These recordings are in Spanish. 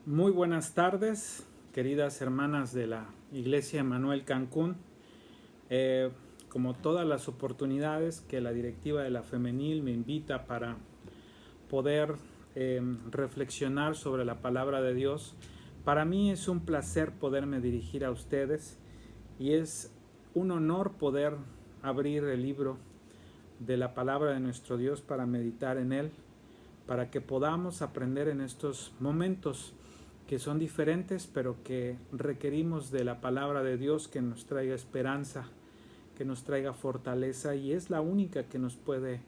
Muy buenas tardes, queridas hermanas de la Iglesia Emanuel Cancún. Eh, Como todas las oportunidades que la directiva de la Femenil me invita para poder reflexionar sobre la palabra de Dios, para mí es un placer poderme dirigir a ustedes y es un honor poder abrir el libro de la palabra de nuestro Dios para meditar en él, para que podamos aprender en estos momentos que son diferentes, pero que requerimos de la palabra de Dios que nos traiga esperanza, que nos traiga fortaleza, y es la única que nos puede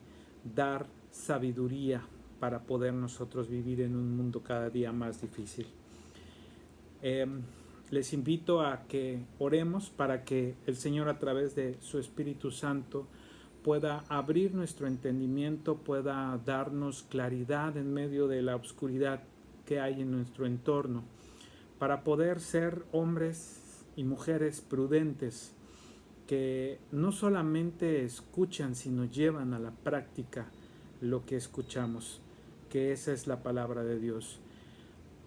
dar sabiduría para poder nosotros vivir en un mundo cada día más difícil. Eh, Les invito a que oremos para que el Señor, a través de su Espíritu Santo, pueda abrir nuestro entendimiento, pueda darnos claridad en medio de la oscuridad que hay en nuestro entorno, para poder ser hombres y mujeres prudentes que no solamente escuchan, sino llevan a la práctica lo que escuchamos, que esa es la palabra de Dios.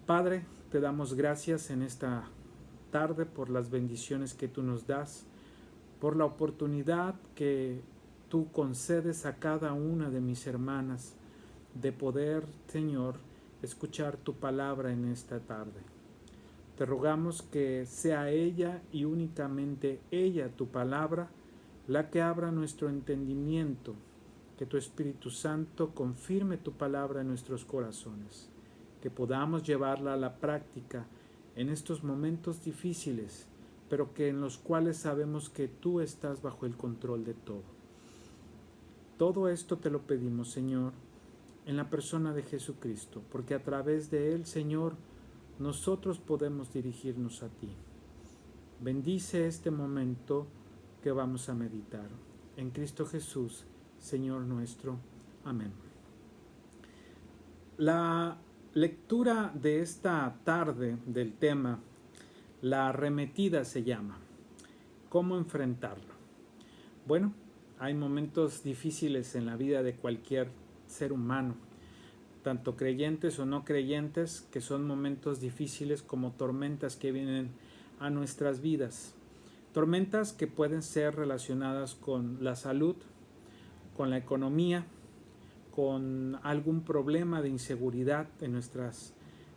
Padre, te damos gracias en esta tarde por las bendiciones que tú nos das, por la oportunidad que tú concedes a cada una de mis hermanas de poder, Señor, escuchar tu palabra en esta tarde. Te rogamos que sea ella y únicamente ella, tu palabra, la que abra nuestro entendimiento, que tu Espíritu Santo confirme tu palabra en nuestros corazones, que podamos llevarla a la práctica en estos momentos difíciles, pero que en los cuales sabemos que tú estás bajo el control de todo. Todo esto te lo pedimos, Señor, en la persona de Jesucristo, porque a través de él, Señor, nosotros podemos dirigirnos a ti. Bendice este momento que vamos a meditar. En Cristo Jesús, Señor nuestro. Amén. La lectura de esta tarde del tema, la arremetida se llama. ¿Cómo enfrentarlo? Bueno, hay momentos difíciles en la vida de cualquier ser humano, tanto creyentes o no creyentes, que son momentos difíciles como tormentas que vienen a nuestras vidas. Tormentas que pueden ser relacionadas con la salud, con la economía, con algún problema de inseguridad en nuestras,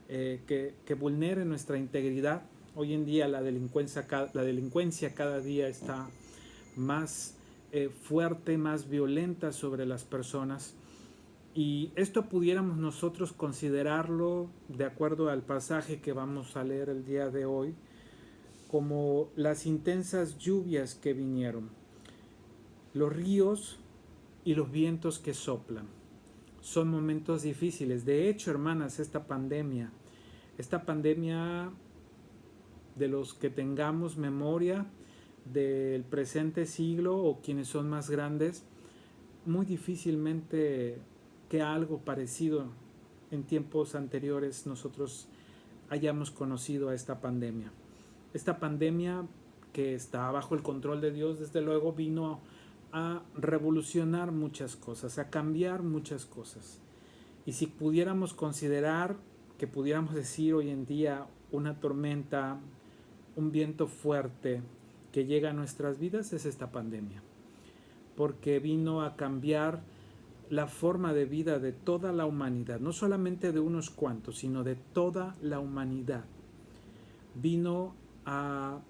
que vulnere nuestra integridad. Hoy en día la delincuencia cada día está más fuerte, más violenta sobre las personas. Y esto pudiéramos nosotros considerarlo, de acuerdo al pasaje que vamos a leer el día de hoy, como las intensas lluvias que vinieron, los ríos y los vientos que soplan. Son momentos difíciles. De hecho, hermanas, esta pandemia, de los que tengamos memoria del presente siglo o quienes son más grandes, muy difícilmente que algo parecido en tiempos anteriores nosotros hayamos conocido a esta pandemia. Esta pandemia, que está bajo el control de Dios, desde luego vino a revolucionar muchas cosas, a cambiar muchas cosas. Y si pudiéramos considerar, que pudiéramos decir hoy en día, una tormenta, un viento fuerte que llega a nuestras vidas, es esta pandemia, porque vino a cambiar la forma de vida de toda la humanidad, no solamente de unos cuantos, sino de toda la humanidad. Vino a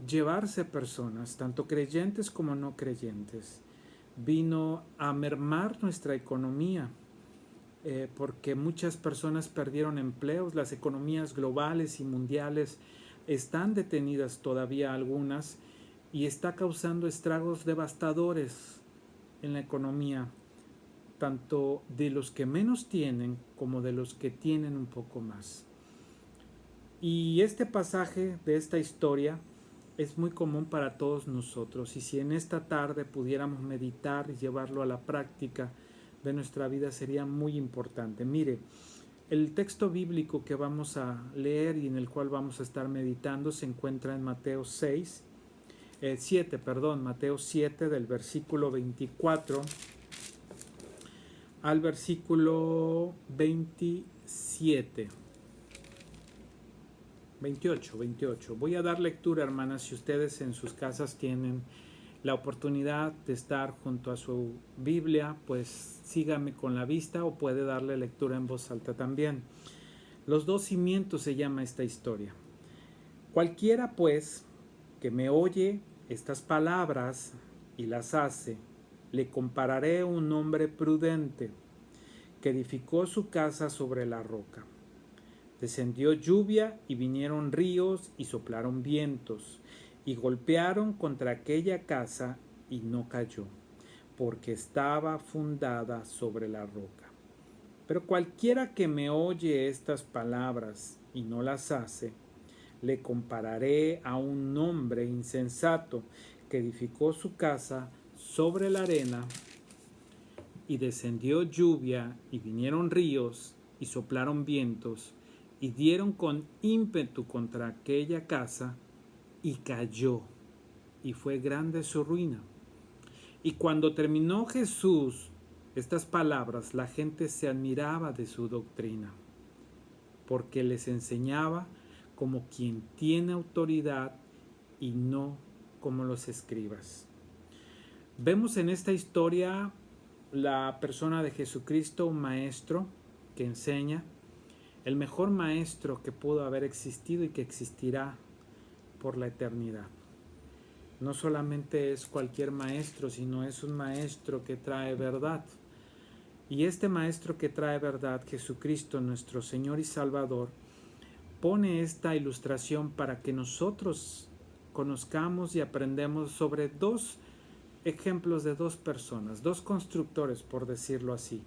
llevarse personas, tanto creyentes como no creyentes. Vino a mermar nuestra economía, porque muchas personas perdieron empleos. Las economías globales y mundiales están detenidas todavía algunas, y está causando estragos devastadores en la economía, tanto de los que menos tienen como de los que tienen un poco más. Y este pasaje de esta historia es muy común para todos nosotros, y si en esta tarde pudiéramos meditar y llevarlo a la práctica de nuestra vida, sería muy importante. Mire, el texto bíblico que vamos a leer y en el cual vamos a estar meditando se encuentra en Mateo 7, Mateo 7, del versículo 24 al versículo 27. 28. Voy a dar lectura, hermanas, si ustedes en sus casas tienen la oportunidad de estar junto a su Biblia, pues sígame con la vista o puede darle lectura en voz alta también. Los dos cimientos se llama esta historia. Cualquiera, pues, que me oye estas palabras y las hace, le compararé a un hombre prudente que edificó su casa sobre la roca. Descendió lluvia y vinieron ríos y soplaron vientos y golpearon contra aquella casa y no cayó, porque estaba fundada sobre la roca. Pero cualquiera que me oye estas palabras y no las hace, le compararé a un hombre insensato que edificó su casa sobre la arena, y descendió lluvia y vinieron ríos y soplaron vientos y dieron con ímpetu contra aquella casa y cayó, y fue grande su ruina. Y cuando terminó Jesús estas palabras, la gente se admiraba de su doctrina, porque les enseñaba como quien tiene autoridad y no como los escribas. Vemos en esta historia la persona de Jesucristo, un maestro que enseña, el mejor maestro que pudo haber existido y que existirá por la eternidad. No solamente es cualquier maestro, sino es un maestro que trae verdad. Y este maestro que trae verdad, Jesucristo, nuestro Señor y Salvador, pone esta ilustración para que nosotros conozcamos y aprendamos sobre dos ejemplos de dos personas, dos constructores, por decirlo así.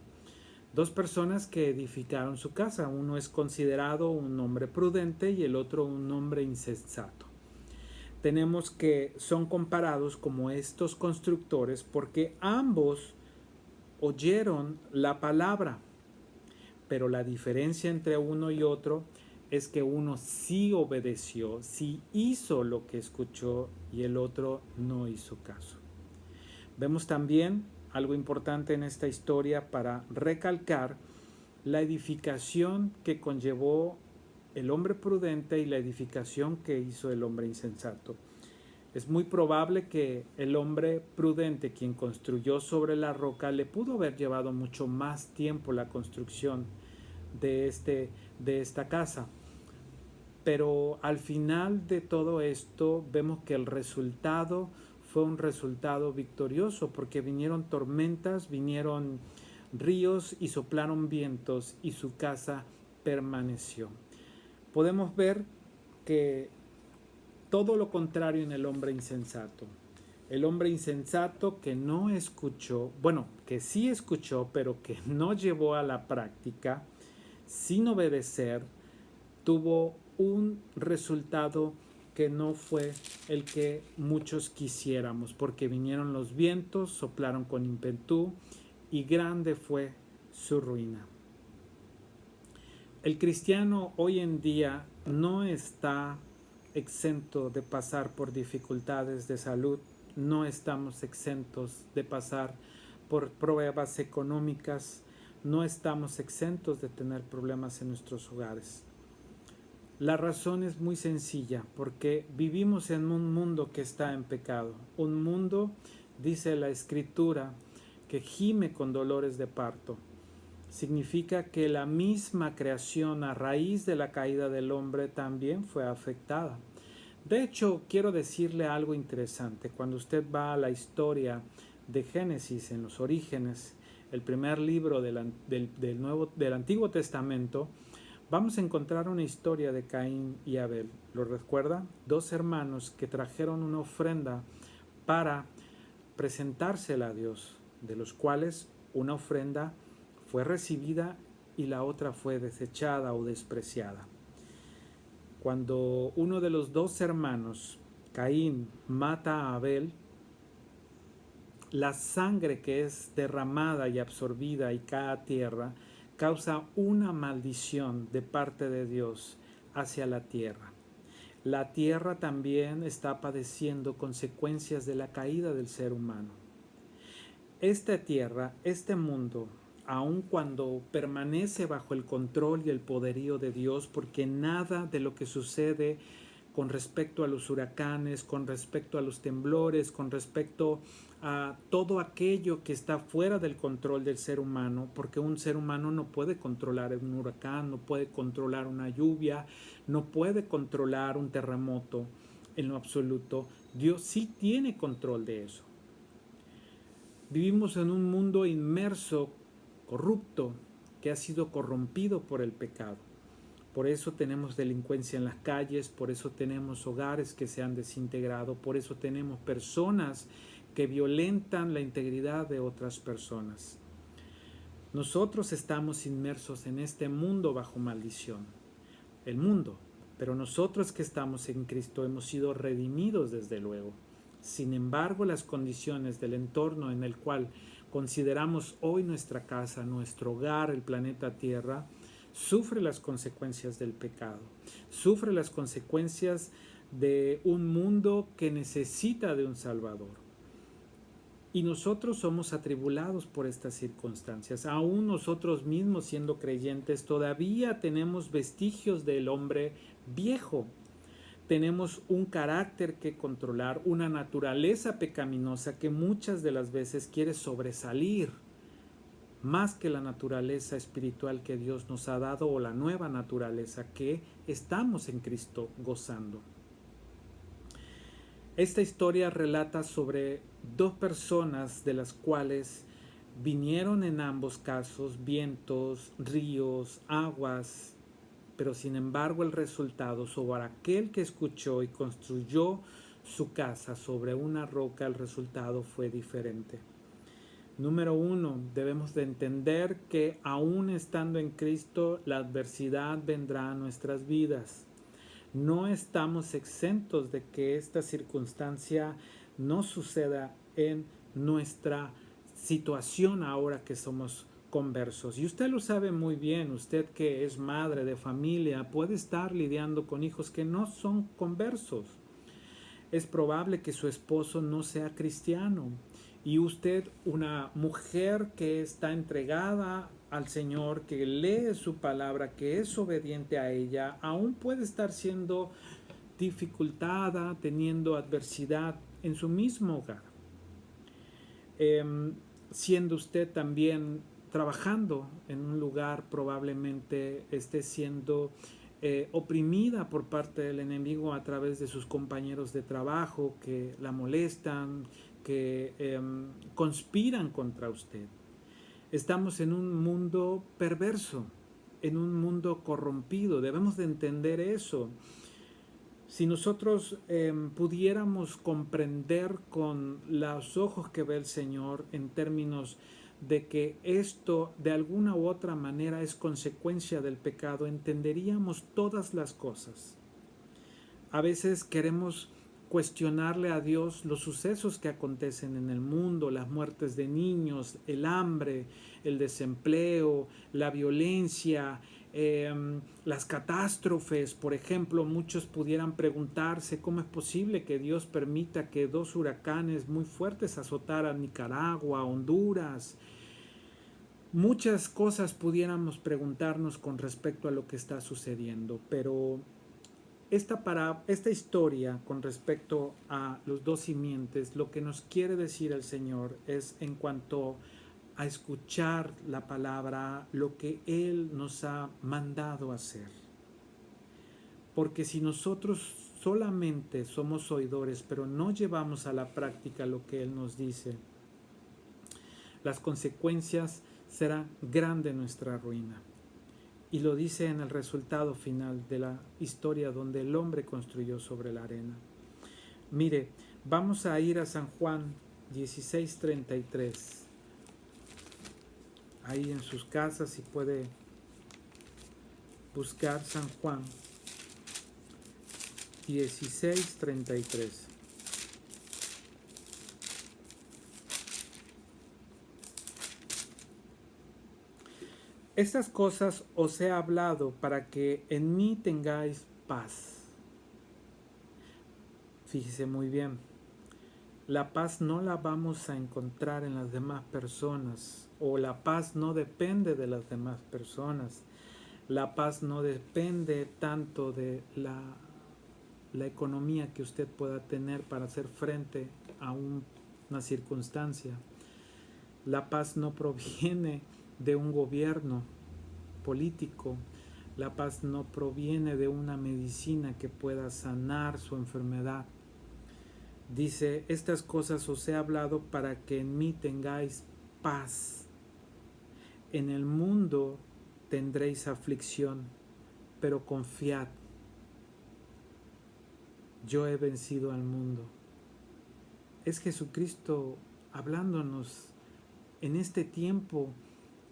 Dos personas que edificaron su casa. Uno es considerado un hombre prudente y el otro un hombre insensato. Tenemos que son comparados como estos constructores porque ambos oyeron la palabra, pero la diferencia entre uno y otro es que uno sí obedeció, sí hizo lo que escuchó y el otro no hizo caso. Vemos también algo importante en esta historia para recalcar la edificación que conllevó el hombre prudente y la edificación que hizo el hombre insensato. Es muy probable que el hombre prudente, quien construyó sobre la roca, le pudo haber llevado mucho más tiempo la construcción de esta casa. Pero al final de todo esto vemos que el resultado fue un resultado victorioso, porque vinieron tormentas, vinieron ríos y soplaron vientos y su casa permaneció. Podemos ver que todo lo contrario en el hombre insensato. El hombre insensato que no escuchó, bueno, que sí escuchó, pero que no llevó a la práctica, sin obedecer, tuvo un resultado que no fue el que muchos quisiéramos, porque vinieron los vientos, soplaron con ímpetu y grande fue su ruina. El cristiano hoy en día no está exento de pasar por dificultades de salud, no estamos exentos de pasar por pruebas económicas, no estamos exentos de tener problemas en nuestros hogares. La razón es muy sencilla, porque vivimos en un mundo que está en pecado. Un mundo, dice la Escritura, que gime con dolores de parto. Significa que la misma creación a raíz de la caída del hombre también fue afectada. De hecho, quiero decirle algo interesante. Cuando usted va a la historia de Génesis, en los orígenes, el primer libro del Antiguo Testamento, vamos a encontrar una historia de Caín y Abel. ¿Lo recuerda? Dos hermanos que trajeron una ofrenda para presentársela a Dios, de los cuales una ofrenda fue recibida y la otra fue desechada o despreciada. Cuando uno de los dos hermanos, Caín, mata a Abel, la sangre que es derramada y absorbida y cae a tierra causa una maldición de parte de Dios hacia la tierra. La tierra también está padeciendo consecuencias de la caída del ser humano. Esta tierra, este mundo, aun cuando permanece bajo el control y el poderío de Dios, porque nada de lo que sucede con respecto a los huracanes, con respecto a los temblores, con respecto a todo aquello que está fuera del control del ser humano, porque un ser humano no puede controlar un huracán, no puede controlar una lluvia, no puede controlar un terremoto en lo absoluto. Dios sí tiene control de eso. Vivimos en un mundo inmerso, corrupto, que ha sido corrompido por el pecado. Por eso tenemos delincuencia en las calles, por eso tenemos hogares que se han desintegrado, por eso tenemos personas que violentan la integridad de otras personas. Nosotros estamos inmersos en este mundo bajo maldición. El mundo, pero nosotros que estamos en Cristo hemos sido redimidos desde luego. Sin embargo, las condiciones del entorno en el cual consideramos hoy nuestra casa, nuestro hogar, el planeta Tierra, sufre las consecuencias del pecado, sufre las consecuencias de un mundo que necesita de un Salvador. Y nosotros somos atribulados por estas circunstancias. Aún nosotros mismos siendo creyentes todavía tenemos vestigios del hombre viejo. Tenemos un carácter que controlar, una naturaleza pecaminosa que muchas de las veces quiere sobresalir más que la naturaleza espiritual que Dios nos ha dado o la nueva naturaleza que estamos en Cristo gozando. Esta historia relata sobre dos personas de las cuales vinieron en ambos casos vientos, ríos, aguas, pero sin embargo el resultado sobre aquel que escuchó y construyó su casa sobre una roca, el resultado fue diferente. Número 1, debemos de entender que aún estando en Cristo, la adversidad vendrá a nuestras vidas. No estamos exentos de que esta circunstancia no suceda en nuestra situación ahora que somos conversos. Y usted lo sabe muy bien, usted que es madre de familia puede estar lidiando con hijos que no son conversos. Es probable que su esposo no sea cristiano y usted, una mujer que está entregada al Señor, que lee su palabra, que es obediente a ella, aún puede estar siendo dificultada, teniendo adversidad en su mismo hogar. Siendo usted también trabajando en un lugar, probablemente esté siendo oprimida por parte del enemigo a través de sus compañeros de trabajo que la molestan, que conspiran contra usted. Estamos en un mundo perverso, en un mundo corrompido. Debemos de entender eso. Si nosotros pudiéramos comprender con los ojos que ve el Señor en términos de que esto de alguna u otra manera es consecuencia del pecado, entenderíamos todas las cosas. A veces queremos cuestionarle a Dios los sucesos que acontecen en el mundo, las muertes de niños, el hambre, el desempleo, la violencia, las catástrofes. Por ejemplo, muchos pudieran preguntarse cómo es posible que Dios permita que 2 huracanes muy fuertes azotaran Nicaragua, Honduras. Muchas cosas pudiéramos preguntarnos con respecto a lo que está sucediendo, pero esta historia con respecto a los 2 simientes, lo que nos quiere decir el Señor es en cuanto a escuchar la palabra, lo que Él nos ha mandado hacer. Porque si nosotros solamente somos oidores, pero no llevamos a la práctica lo que Él nos dice, las consecuencias serán grande nuestra ruina. Y lo dice en el resultado final de la historia donde el hombre construyó sobre la arena. Mire, vamos a ir a San Juan 16:33. Ahí en sus casas, si puede buscar San Juan 16:33. Estas cosas os he hablado para que en mí tengáis paz. Fíjese muy bien. La paz no la vamos a encontrar en las demás personas, o la paz no depende de las demás personas. La paz no depende tanto de la economía que usted pueda tener para hacer frente a una circunstancia. La paz no proviene de un gobierno político. La paz no proviene de una medicina que pueda sanar su enfermedad. Dice, estas cosas os he hablado para que en mí tengáis paz. En el mundo tendréis aflicción, pero confiad, yo he vencido al mundo. Es Jesucristo hablándonos en este tiempo,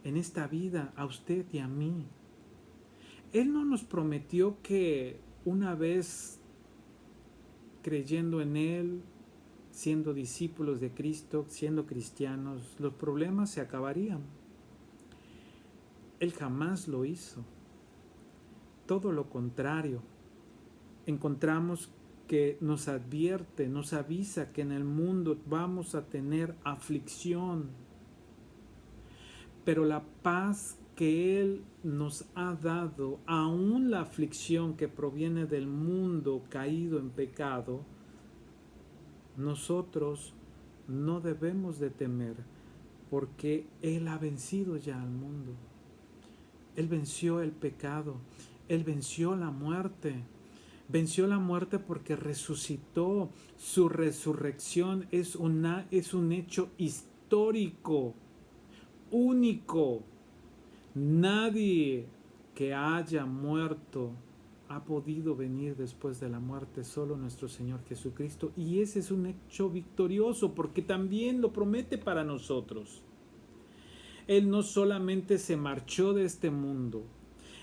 en esta vida, a usted y a mí. Él no nos prometió que una vez creyendo en Él, siendo discípulos de Cristo, siendo cristianos, los problemas se acabarían. Él jamás lo hizo. Todo lo contrario. Encontramos que nos advierte, nos avisa que en el mundo vamos a tener aflicción. Pero la paz que Él nos ha dado, aún la aflicción que proviene del mundo caído en pecado, nosotros no debemos de temer, porque Él ha vencido ya al mundo. Él venció el pecado, Él venció la muerte. Venció la muerte porque resucitó. Su resurrección es un hecho histórico, único. Nadie que haya muerto ha podido venir después de la muerte, solo nuestro Señor Jesucristo. Y ese es un hecho victorioso porque también lo promete para nosotros. Él no solamente se marchó de este mundo,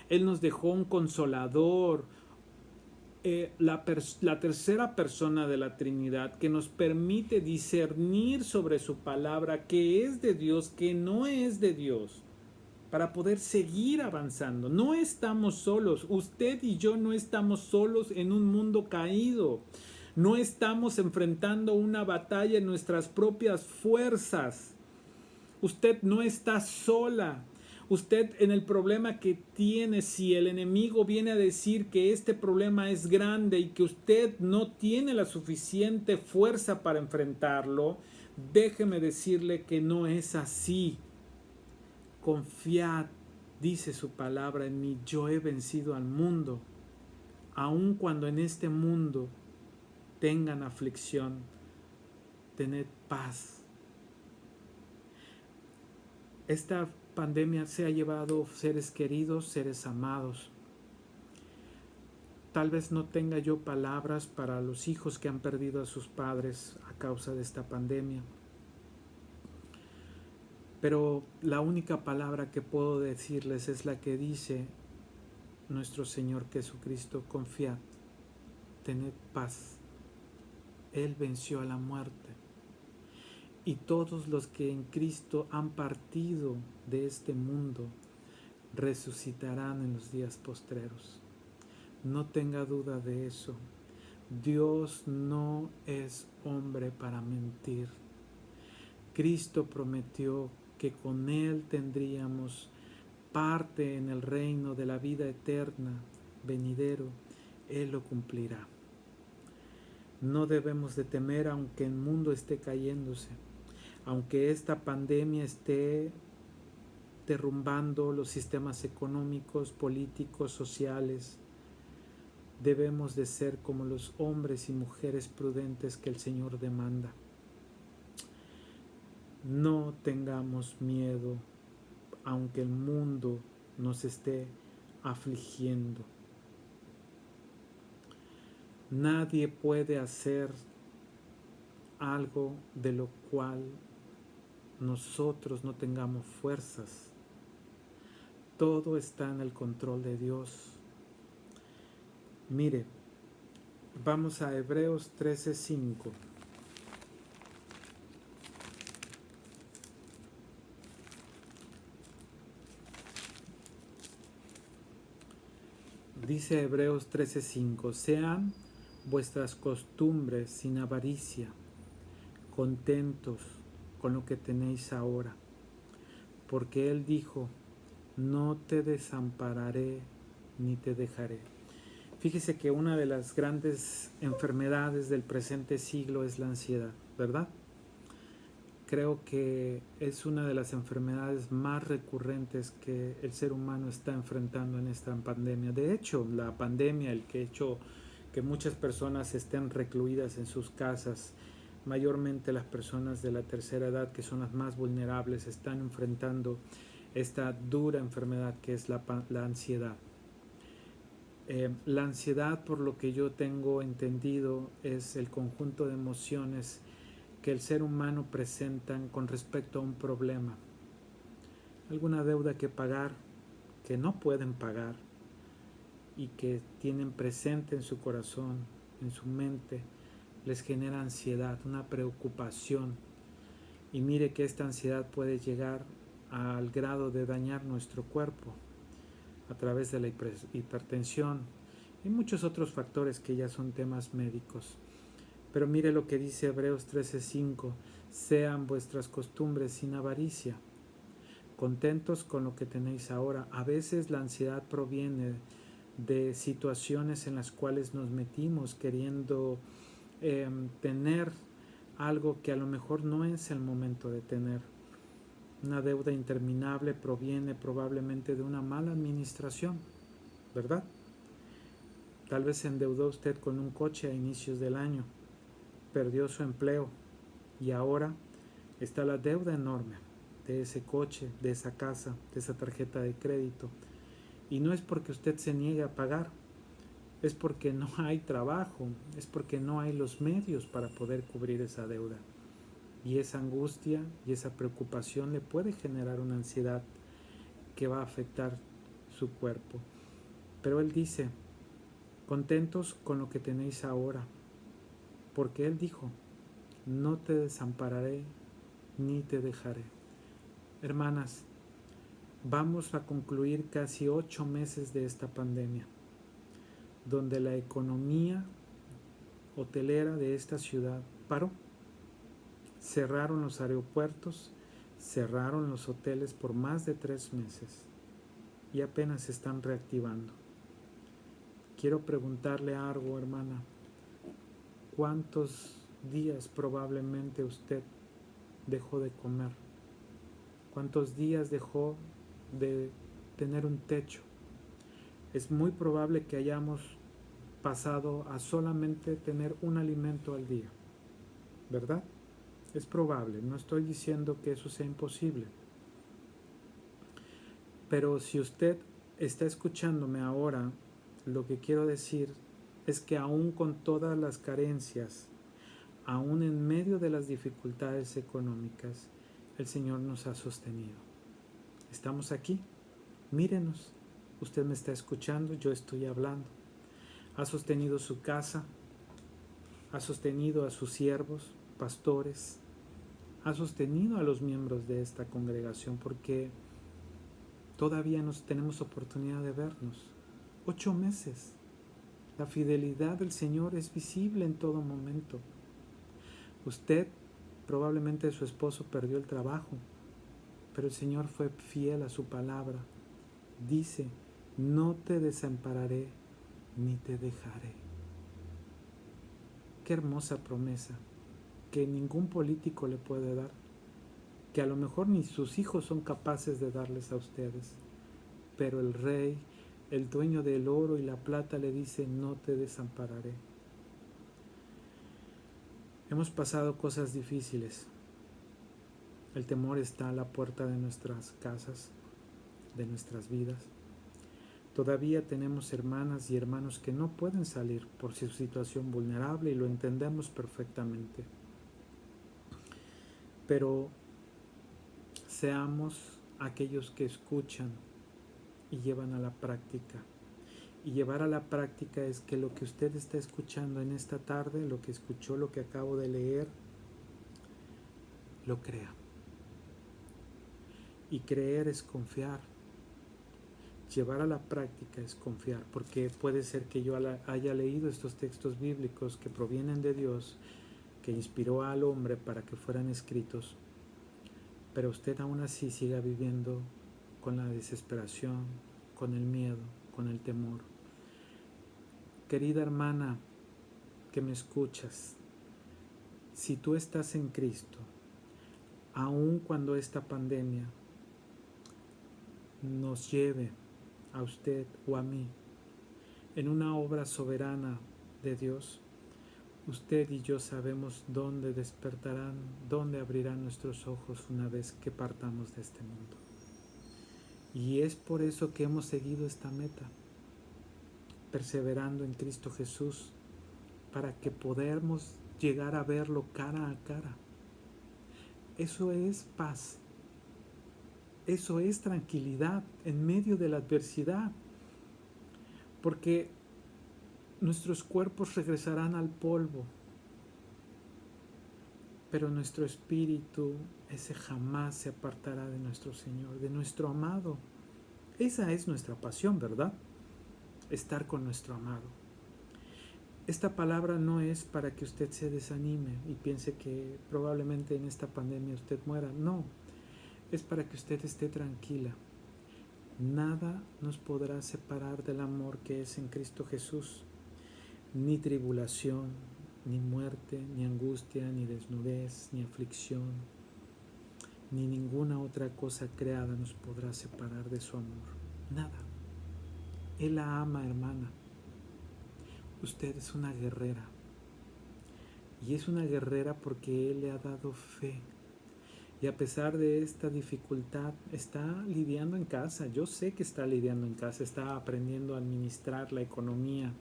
Él nos dejó un consolador, la tercera persona de la Trinidad, que nos permite discernir sobre su palabra, que es de Dios, que no es de Dios, para poder seguir avanzando. No estamos solos, usted y yo no estamos solos en un mundo caído, no estamos enfrentando una batalla en nuestras propias fuerzas. Usted no está sola. Usted en el problema que tiene, si el enemigo viene a decir que este problema es grande y que usted no tiene la suficiente fuerza para enfrentarlo, déjeme decirle que no es así. Confiad, dice su palabra en mí, yo he vencido al mundo. Aun cuando en este mundo tengan aflicción, tened paz. Esta pandemia se ha llevado seres queridos, seres amados. Tal vez no tenga yo palabras para los hijos que han perdido a sus padres a causa de esta pandemia. Pero la única palabra que puedo decirles es la que dice nuestro Señor Jesucristo: confiad, tened paz. Él venció a la muerte. Y todos los que en Cristo han partido de este mundo resucitarán en los días postreros. No tenga duda de eso. Dios no es hombre para mentir. Cristo prometió que con Él tendríamos parte en el reino de la vida eterna venidero. Él lo cumplirá. No debemos de temer aunque el mundo esté cayéndose, aunque esta pandemia esté derrumbando los sistemas económicos, políticos, sociales. Debemos de ser como los hombres y mujeres prudentes que el Señor demanda. No tengamos miedo, aunque el mundo nos esté afligiendo. Nadie puede hacer algo de lo cual nosotros no tengamos fuerzas. Todo está en el control de Dios. Mire, vamos a Hebreos 13:5. Dice Hebreos 13:5: sean vuestras costumbres sin avaricia, contentos con lo que tenéis ahora, porque Él dijo, no te desampararé ni te dejaré. Fíjese que una de las grandes enfermedades del presente siglo es la ansiedad, ¿verdad? Creo que es una de las enfermedades más recurrentes que el ser humano está enfrentando en esta pandemia. De hecho, la pandemia, el que ha hecho que muchas personas estén recluidas en sus casas, mayormente las personas de la tercera edad, que son las más vulnerables, están enfrentando esta dura enfermedad que es la ansiedad. La ansiedad, por lo que yo tengo entendido, es el conjunto de emociones que el ser humano presenta con respecto a un problema, alguna deuda que pagar, que no pueden pagar y que tienen presente en su corazón, en su mente, les genera ansiedad, una preocupación. Y mire que esta ansiedad puede llegar al grado de dañar nuestro cuerpo a través de la hipertensión y muchos otros factores que ya son temas médicos. Pero mire lo que dice Hebreos 13:5, sean vuestras costumbres sin avaricia, contentos con lo que tenéis ahora. A veces la ansiedad proviene de situaciones en las cuales nos metimos queriendo tener algo que a lo mejor no es el momento de tener. Una deuda interminable proviene probablemente de una mala administración, ¿verdad? Tal vez se endeudó usted con un coche a inicios del año, perdió su empleo y ahora está la deuda enorme de ese coche, de esa casa, de esa tarjeta de crédito. Y no es porque usted se niegue a pagar, es porque no hay trabajo, es porque no hay los medios para poder cubrir esa deuda. Y esa angustia y esa preocupación le puede generar una ansiedad que va a afectar su cuerpo. Pero Él dice, contentos con lo que tenéis ahora, porque Él dijo, no te desampararé ni te dejaré. Hermanas, vamos a concluir casi 8 meses de esta pandemia, donde la economía hotelera de esta ciudad paró. Cerraron los aeropuertos, cerraron los hoteles por más de 3 meses y apenas se están reactivando. Quiero preguntarle algo, hermana. ¿Cuántos días probablemente usted dejó de comer? ¿Cuántos días dejó de tener un techo? Es muy probable que hayamos pasado a solamente tener un alimento al día, ¿verdad? Es probable, no estoy diciendo que eso sea imposible. Pero si usted está escuchándome ahora, lo que quiero decir es que aún con todas las carencias, aún en medio de las dificultades económicas, el Señor nos ha sostenido. Estamos aquí, mírenos, usted me está escuchando, yo estoy hablando. Ha sostenido su casa, ha sostenido a sus siervos, pastores, ha sostenido a los miembros de esta congregación porque todavía nos tenemos oportunidad de vernos. 8 meses. La fidelidad del Señor es visible en todo momento. Usted, probablemente su esposo perdió el trabajo, pero el Señor fue fiel a su palabra. Dice, no te desampararé ni te dejaré. Qué hermosa promesa que ningún político le puede dar, que a lo mejor ni sus hijos son capaces de darles a ustedes, pero el Rey, el dueño del oro y la plata, le dice, no te desampararé. Hemos pasado cosas difíciles. El temor está a la puerta de nuestras casas, de nuestras vidas. Todavía tenemos hermanas y hermanos que no pueden salir por su situación vulnerable y lo entendemos perfectamente. Pero seamos aquellos que escuchan y llevan a la práctica. Y llevar a la práctica es que lo que usted está escuchando en esta tarde, lo que escuchó, lo que acabo de leer, lo crea. Y creer es confiar. Llevar a la práctica es confiar, porque puede ser que yo haya leído estos textos bíblicos que provienen de Dios, que inspiró al hombre para que fueran escritos, pero usted aún así siga viviendo con la desesperación, con el miedo, con el temor. Querida hermana que me escuchas, si tú estás en Cristo, aun cuando esta pandemia nos lleve a usted o a mí en una obra soberana de Dios, usted y yo sabemos dónde despertarán, dónde abrirán nuestros ojos una vez que partamos de este mundo. Y es por eso que hemos seguido esta meta, perseverando en Cristo Jesús, para que podamos llegar a verlo cara a cara. Eso es paz, eso es tranquilidad en medio de la adversidad, porque nuestros cuerpos regresarán al polvo, pero nuestro espíritu, ese jamás se apartará de nuestro Señor, de nuestro amado. Esa es nuestra pasión, ¿verdad? Estar con nuestro amado. Esta palabra no es para que usted se desanime y piense que probablemente en esta pandemia usted muera. No, es para que usted esté tranquila. Nada nos podrá separar del amor que es en Cristo Jesús. Ni tribulación, ni muerte, ni angustia, ni desnudez, ni aflicción, ni ninguna otra cosa creada nos podrá separar de su amor. Nada. Él la ama, hermana. Usted es una guerrera. Y es una guerrera porque Él le ha dado fe. Y a pesar de esta dificultad, está lidiando en casa. Yo sé que está lidiando en casa, está aprendiendo a administrar la economía.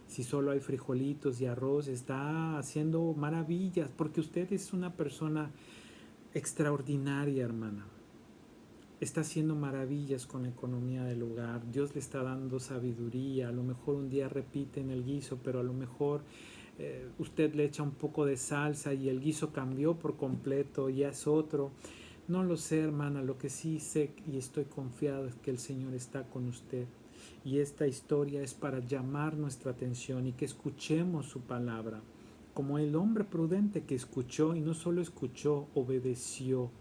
Si solo hay frijolitos y arroz, está haciendo maravillas, porque usted es una persona extraordinaria, hermana. Está haciendo maravillas con la economía del hogar. Dios le está dando sabiduría. A lo mejor un día repiten el guiso, pero a lo mejor usted le echa un poco de salsa y el guiso cambió por completo, ya es otro. No lo sé, hermana. Lo que sí sé y estoy confiado es que el Señor está con usted. Y esta historia es para llamar nuestra atención y que escuchemos su palabra, como el hombre prudente que escuchó y no solo escuchó, obedeció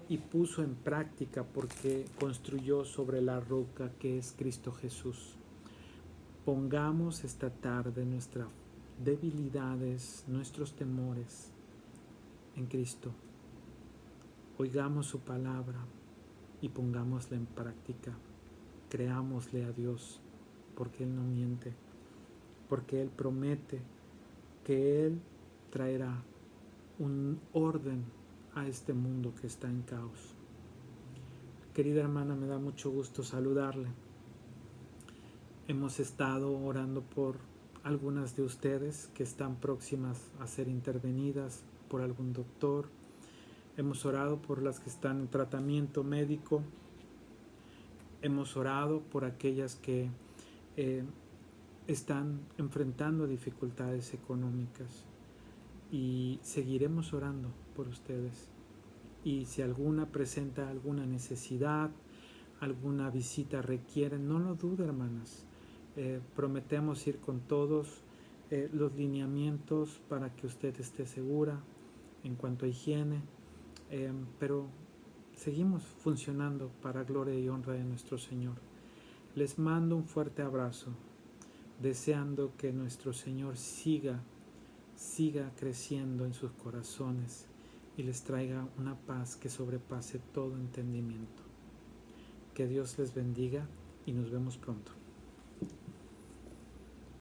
y puso en práctica porque construyó sobre la roca que es Cristo Jesús. Pongamos esta tarde nuestras debilidades, nuestros temores en Cristo. Oigamos su palabra y pongámosla en práctica. Creámosle a Dios, porque Él no miente, porque Él promete que Él traerá un orden a este mundo que está en caos. Querida hermana, me da mucho gusto saludarle. Hemos estado orando por algunas de ustedes que están próximas a ser intervenidas por algún doctor. Hemos orado por las que están en tratamiento médico. Hemos orado por aquellas que están enfrentando dificultades económicas. Y seguiremos orando por ustedes. Y si alguna presenta alguna necesidad, alguna visita requiere, no lo dude, hermanas. Prometemos ir con todos los lineamientos para que usted esté segura en cuanto a higiene, pero seguimos funcionando para gloria y honra de nuestro Señor. Les mando un fuerte abrazo, deseando que nuestro Señor siga creciendo en sus corazones y les traiga una paz que sobrepase todo entendimiento. Que Dios les bendiga y nos vemos pronto.